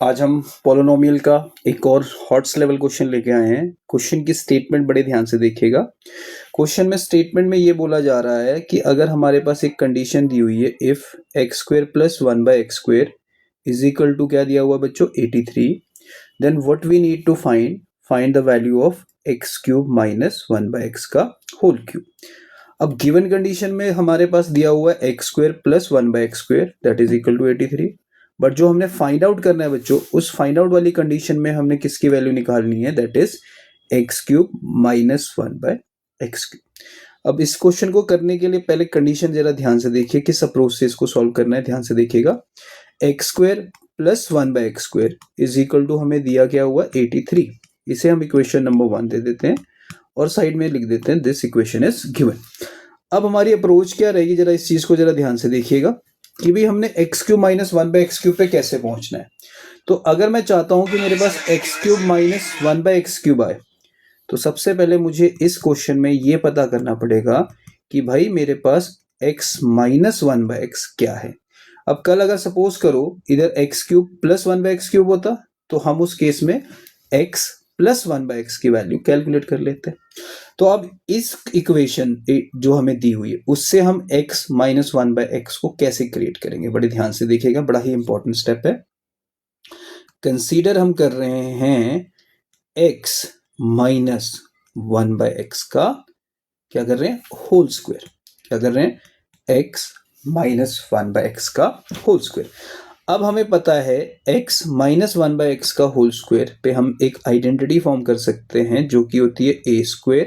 आज हम पोलिनोमियल का एक और हॉट्स लेवल क्वेश्चन लेके आए हैं। क्वेश्चन की स्टेटमेंट बड़े ध्यान से देखिएगा। क्वेश्चन में स्टेटमेंट में ये बोला जा रहा है कि अगर हमारे पास एक कंडीशन दी हुई है, if x square plus 1/x² is equal to क्या दिया हुआ बच्चों 83, then what we need to find the value of x³ minus 1/x का होल क्यूब। अब गिवन कंडीशन में हमारे पास दिया हुआ है x² plus 1/x² that is equal to 83, but जो हमने फाइंड आउट करना है बच्चों, उस फाइंड आउट वाली कंडीशन में हमने किसकी वैल्यू निकालनी है, that is x³ minus 1/x³। अब इस क्वेश्चन को करने के लिए पहले कंडीशन जरा ध्यान से देखिए, किस अप्रोच से इसको सॉल्व करना है, ध्यान से देखिएगा। x² plus 1/x² is equal to हमें दिया क्या हुआ 83, इसे हम इक्वेशन नंबर 1 दे देते हैं और साइड में लिख देते हैं दिस इक्वेशन इज गिवन। अब हमारी अप्रोच क्या रहेगी, जरा इस चीज को जरा ध्यान से देखिएगा कि भाई हमने x³ माइनस 1/x³ पे कैसे पहुंचना है। तो अगर मैं चाहता हूं कि मेरे पास x³ माइनस 1/x³ आए, तो सबसे पहले मुझे इस क्वेश्चन में ये पता करना पड़ेगा कि भाई मेरे पास x माइनस 1/x क्या है। अब कल अगर सपोज करो इधर x³ प्लस 1/x³ होता, तो हम उस केस में x प्लस 1/x की वैल्यू कैलकुलेट कर लेते हैं। तो अब इस इक्वेशन जो हमें दी हुई है उससे हम x माइनस 1/x को कैसे क्रिएट करेंगे, बड़े ध्यान से देखिएगा, बड़ा ही इंपॉर्टेंट स्टेप है। कंसीडर हम कर रहे हैं x माइनस 1/x का क्या कर रहे हैं होल स्क्वायर, क्या कर रहे हैं x माइनस 1/x का होल स्क्वायर। अब हमें पता है x माइनस 1/x का होल स्क्वायर पे हम एक आइडेंटिटी फॉर्म कर सकते हैं जो कि होती है a²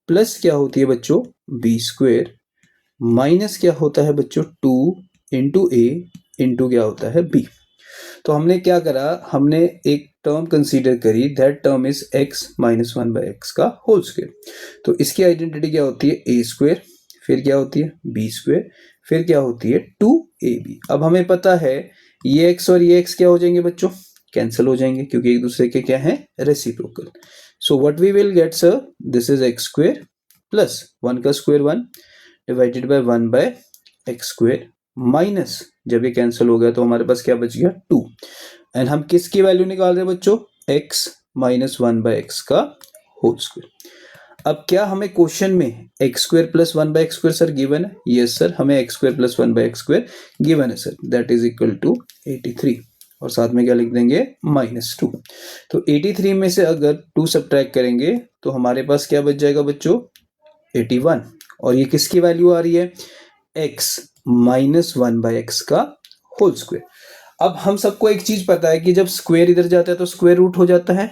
प्लस क्या होती है बच्चों b² माइनस क्या होता है बच्चों 2 इंटू a इंटू क्या होता है b। तो हमने क्या करा, हमने एक टर्म कंसीडर करी, that term is x minus 1/x का होल स्क्वायर। तो इसकी आइडेंटिटी क्या होती है a², फिर क्या होती है b², फिर क्या होती है 2ab। अब हमें पता है ये x और ये x क्या हो जाएंगे बच्चों, कैंसिल हो जाएंगे क्योंकि एक दूसरे के क्या है reciprocal. So what we will get sir, this is x² plus 1 का square 1 divided by 1/x² minus, जब ये कैंसिल हो गया तो हमारे पास क्या बच गया 2, एंड हम किसकी वैल्यू निकाल रहे हैं बच्चों x माइनस 1/x का होल स्क्वायर। अब क्या हमें क्वेश्चन में x² plus 1/x² sir given है, यस सर, हमें x² प्लस 1/x² गिवन है sir, that is equal to 83 और साथ में क्या लिख देंगे -2। तो 83 में से अगर 2 सब्ट्रैक्ट करेंगे तो हमारे पास क्या बच जाएगा बच्चों 81, और ये किसकी वैल्यू आ रही है x माइनस 1/x का होल स्क्वायर। अब हम सबको एक चीज पता है कि जब स्क्वायर इधर जाता है तो स्क्वायर रूट हो जाता है,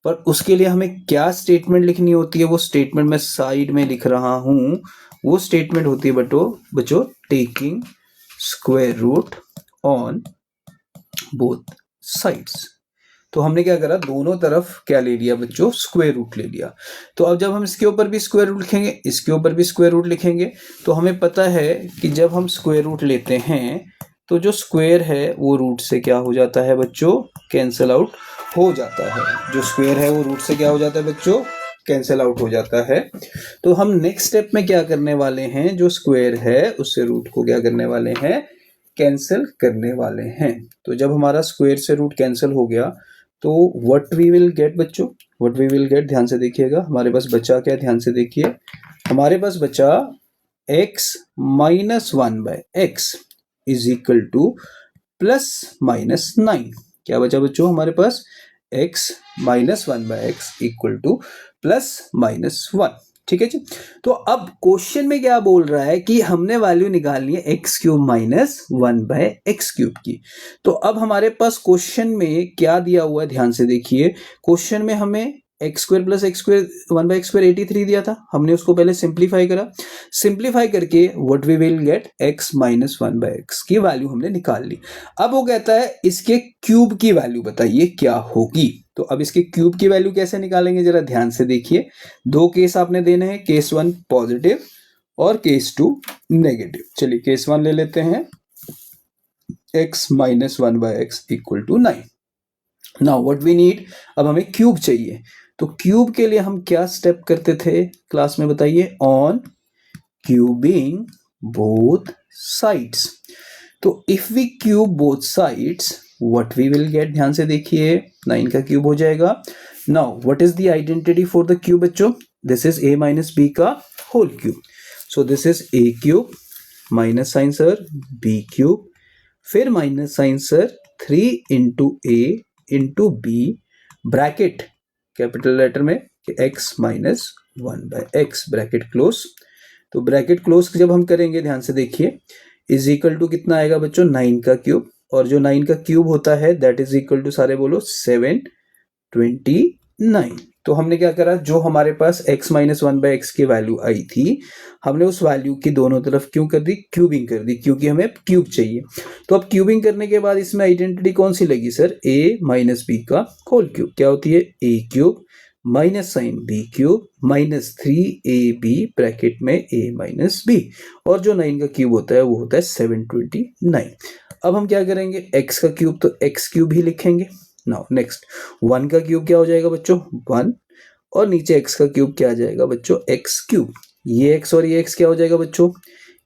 पर उसके लिए हमें क्या स्टेटमेंट लिखनी होती है, वो स्टेटमेंट मैं साइड में लिख रहा हूं। वो स्टेटमेंट होती है बच्चों taking square root on both sides. तो हमने क्या करा, दोनों तरफ क्या ले लिया बच्चों स्क्वायर रूट ले लिया। तो अब जब हम इसके ऊपर भी स्क्वायर रूट लिखेंगे, इसके ऊपर भी स्क्वायर रूट लिखेंगे, तो हमें पता है कि जब हम स्क्वायर रूट लेते हैं तो जो स्क्वायर है वो रूट से क्या हो जाता है बच्चों कैंसिल आउट हो जाता है। जो स्क्वायर है वो रूट से क्या हो जाता है बच्चों कैंसिल आउट हो जाता है। तो हम नेक्स्ट स्टेप में क्या करने वाले हैं, जो स्क्वायर है उससे रूट को क्या करने वाले हैं कैंसिल करने वाले हैं। तो जब हमारा स्क्वायर से रूट कैंसिल हो गया तो व्हाट वी विल गेट बच्चों, व्हाट वी विल गेट, ध्यान से देखिएगा, हमारे पास बचा क्या, ध्यान से देखिए, हमारे पास बचा x minus 1/x is equal two plus -9। क्या बचा बच्चों हमारे पास x minus 1/x equal two plus -1, ठीक है जी। तो अब क्वेश्चन में क्या बोल रहा है कि हमने वैल्यू निकालनी है x³ माइनस 1/x³ की। तो अब हमारे पास क्वेश्चन में क्या दिया हुआ है, ध्यान से देखिए, क्वेश्चन में हमें x² प्लस x² 1/x² 83 दिया था, हमने उसको पहले सिंप्लीफाई करा, सिंप्लीफाई करके what we will get x minus 1/x की वैल्यू हमने निकाल ली। अब वो कहता है इसके क्यूब की वैल्यू बताइए क्या होगी। तो अब इसके क्यूब की वैल्यू कैसे निकालेंगे, जरा ध्यान से देखिए, दो केस आपने देने हैं, केस 1 पॉजिटिव और केस 2 नेगेटिव। चलिए केस 1 ले लेते हैं, x minus 1/x equal to 9। Now what we need, अब हमें क्यूब चाहिए, तो क्यूब के लिए हम क्या स्टेप करते थे क्लास में बताइए, ऑन क्यूबिंग बोथ साइड्स। तो if we cube both sides what we will get, ध्यान से देखिए 9 का क्यूब हो जाएगा। Now what is the identity for the cube बच्चों, this is a minus B का whole cube. So this is a cube minus sign sir b cube, फिर minus sign sir 3 into a into B, bracket capital letter में x minus 1/x, bracket close. तो bracket close जब हम करेंगे ध्यान से देखिए, इज इक्वल टू कितना आएगा बच्चों 9 का क्यूब, और जो 9 का क्यूब होता है दैट इज इक्वल टू सारे बोलो 729। तो हमने क्या करा, जो हमारे पास x माइनस 1/x की वैल्यू आई थी, हमने उस वैल्यू की दोनों तरफ क्यों कर दी, क्यूबिंग कर दी, क्योंकि हमें क्यूब चाहिए। तो अब क्यूबिंग करने के बाद इसमें आइडेंटिटी कौन सी लगी सर, a माइनस बी का होल क्यूब। क्या होती है, a cube minus sign b cube minus 3ab bracket में a माइनस बी, और जो 9 का क्यूब होता है वो होता है 729। अब हम क्या करेंगे, x का क्यूब तो x क्यूब ही लिखेंगे। नाउ नेक्स्ट 1 का क्यूब क्या हो जाएगा बच्चों 1, और नीचे x का क्यूब क्या आ जाएगा बच्चों x क्यूब, ये x और ये x क्या हो जाएगा बच्चों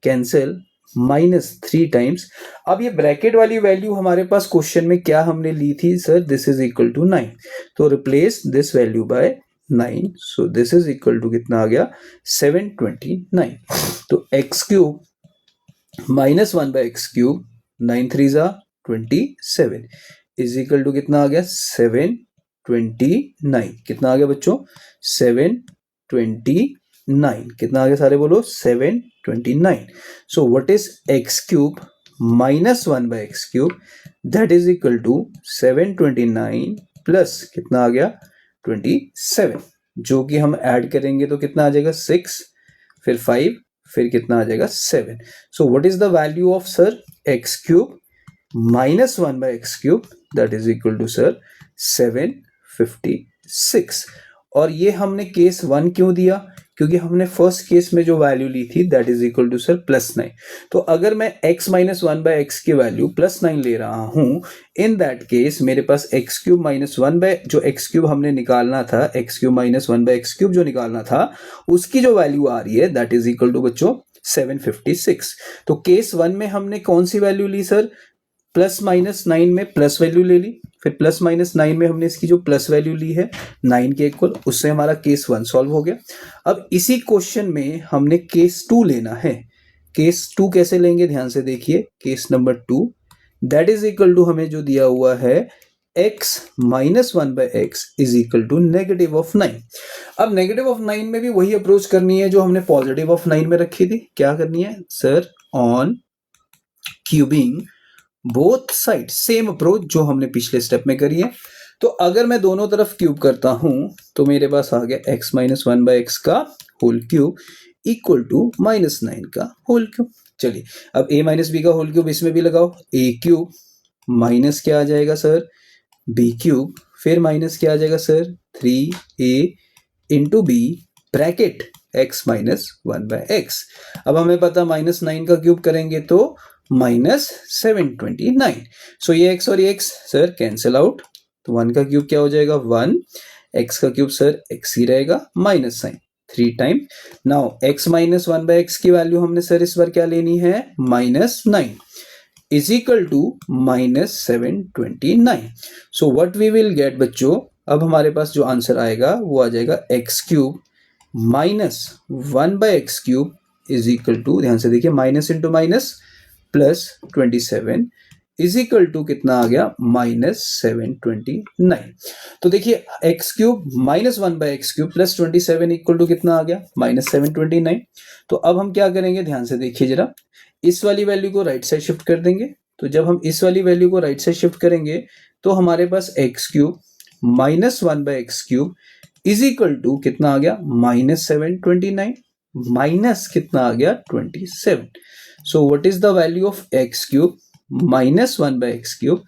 कैंसिल, माइनस 3 टाइम्स। अब ये ब्रैकेट वाली वैल्यू हमारे पास क्वेश्चन में क्या हमने ली थी sir, this is equal to 9, तो replace this value by 9, so this is equal to कितना आ गया 729। तो x cube minus 1/x cube 9 3 जा 27 इज इक्वल टू कितना आ गया 729। कितना आ गया बच्चों 729, कितना आ गया सारे बोलो 729। So what is x cube minus 1/x cube, that is equal to 729 plus कितना आ गया 27, जो कि हम ऐड करेंगे तो कितना आ जाएगा 6, फिर 5, फिर कितना आ जाएगा 7। So what is the value of sir x cube minus 1/x cube, that is equal to sir 756। और ये हमने केस 1 क्यों दिया, क्योंकि हमने फर्स्ट केस में जो वैल्यू ली थी that is equal to sir +9। तो अगर मैं x माइनस 1/x की वैल्यू +9 ले रहा हूं, इन दैट केस मेरे पास x क्यूब माइनस 1 जो x क्यूब हमने निकालना था, x cube minus 1/x cube जो निकालना था, उसकी जो वैल्यू आ रही है दैट इज इक्वल टू बच्चों 756। तो केस 1 में हमने कौन सी वैल्यू ली सर, +-9 में प्लस वैल्यू ले ली, फिर +-9 में हमने इसकी जो प्लस वैल्यू ली है 9 के इक्वल, उससे हमारा केस 1 सॉल्व हो गया। अब इसी क्वेश्चन में हमने केस 2 लेना है। केस 2 कैसे लेंगे ध्यान से देखिए, case number 2 that is equal to हमें जो दिया हुआ है x minus 1/x is equal to negative of 9। अब नेगेटिव ऑफ 9 में भी वही अप्रोच करनी है जो हमने पॉजिटिव ऑफ 9 में रखी थी। क्या करनी है sir, on cubing both side, same approach जो हमने पिछले स्टेप में करी है। तो अगर मैं दोनों तरफ क्यूब करता हूं तो मेरे पास आ गया x माइनस 1/x का होल क्यूब इक्वल टू -9 का होल क्यूब। चलिए अब a माइनस बी का होल क्यूब इसमें भी लगाओ, a क्यूब माइनस क्या आ जाएगा सर b क्यूब, फिर माइनस क्या आ जाएगा sir 3a into B bracket x minus 1/x। अब हमें पता -9 का क्यूब करेंगे तो -729। सो ये x और ये x सर कैंसिल आउट, तो 1 का क्यूब क्या हो जाएगा 1, x का क्यूब सर x ही रहेगा, minus sign 3 time. Now x minus 1/x की वैल्यू हमने सर इस बार क्या लेनी है -9 is equal to -729। So what we will get बच्चों, अब हमारे पास जो आंसर आएगा वो आ जाएगा x cube minus 1/x cube is equal to, ध्यान से देखिए minus into minus plus 27 is equal to कितना आ गया -729। तो देखिए x cube minus 1/x cube plus 27 equal to कितना आ गया -729। तो अब हम क्या करेंगे ध्यान से देखिए जरा, इस वाली वैल्यू को राइट साइड शिफ्ट कर देंगे। तो जब हम इस वाली वैल्यू को राइट साइड शिफ्ट करेंगे तो हमारे पास x cube minus 1/x cube is equal to कितना आ गया -729 माइनस कितना आ गया 27। So what is the value of x cube minus 1/x cube,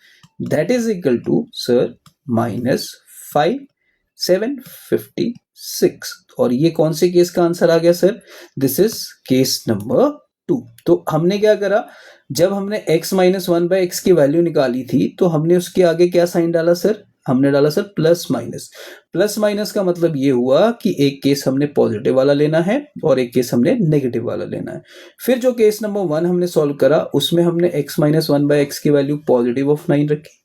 that is equal to sir -5756। और ये कौन से केस का आंसर आ गया sir, this is case number 2। तो हमने क्या करा, जब हमने x माइनस 1/x की वैल्यू निकाली थी तो हमने उसके आगे क्या साइन डाला सर, हमने डाला sir plus minus. Plus minus का मतलब ये हुआ कि एक केस हमने पॉजिटिव वाला लेना है और एक केस हमने नेगेटिव वाला लेना है। फिर जो केस नंबर 1 हमने सॉल्व करा उसमें हमने x माइनस 1/x की वैल्यू पॉजिटिव ऑफ 9 रखी,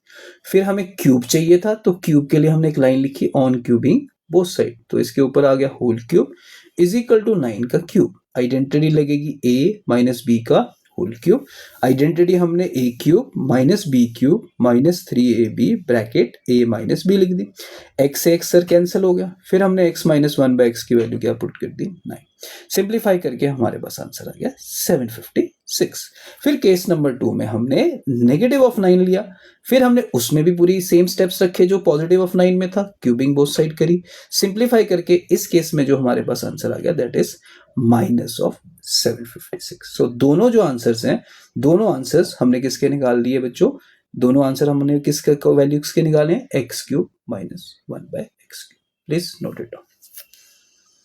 फिर हमें क्यूब चाहिए था, तो क्यूब के लिए हमने एक लाइन लिखी ऑन क्यूबिंग बोथ साइड, तो इसके ऊपर आ गया whole cube is equal to 9 का क्यूब। आइडेंटिटी लगेगी a माइनस बी का होल क्यूब। आइडेंटिटी हमने a cube minus b cube minus 3ab bracket a minus b लिख दी। x से x सर कैंसिल हो गया, फिर हमने x माइनस 1/x की वैल्यू क्या पुट कर दी 9। सिंप्लीफाई करके हमारे पास आंसर आ गया 756। फिर केस नंबर 2 में हमने नेगेटिव ऑफ 9 लिया, फिर हमने उसमें भी पूरी सेम स्टेप्स रखे जो पॉजिटिव ऑफ 9 में था, क्यूबिंग बोथ साइड करी। सिंप्लीफाई करके इस केस में जो हमारे पास आंसर आ गया दैट इज माइनस ऑफ 756। सो दोनों जो आंसर्स हैं, दोनों आंसर्स हमने किसके निकाल लिए बच्चों? दोनों आंसर हमने किसके वैल्यू किसके निकाले हैं? x³ minus 1/x³। Please note it down.